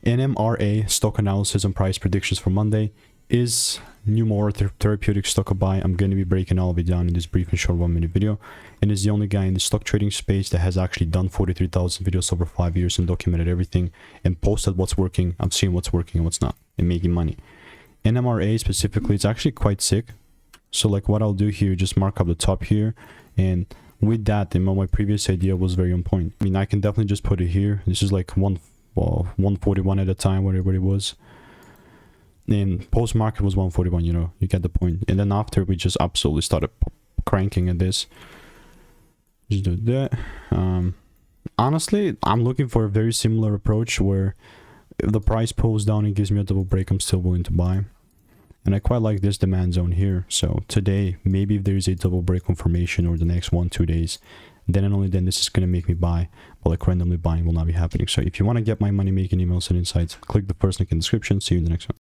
NMRA stock analysis and price predictions for Monday. Is Neumora Therapeutics stock a buy? I'm going to be breaking all of it down in this brief and short 1-minute video, and is the only guy in the stock trading space that has actually done 43,000 videos over 5 years and documented everything and posted what's working. I'm seeing what's working and what's not and making money. NMRA specifically, it's actually quite sick. So like what I'll do here, just mark up the top here, and with that, my previous idea was very on point. I mean, I can definitely just put it here. This is like 141 at a time, whatever it was. And post market was 141, you know, you get the point. And then after, we just absolutely started cranking at this. Just do that. Honestly, I'm looking for a very similar approach where if the price pulls down and gives me a double break, I'm still willing to buy. And I quite like this demand zone here. So today, maybe if there is a double break confirmation or the next 1-2 days, then and only then this is going to make me buy. But like randomly buying will not be happening. So if you want to get my money making emails and insights, click the first link in the description. See you in the next one.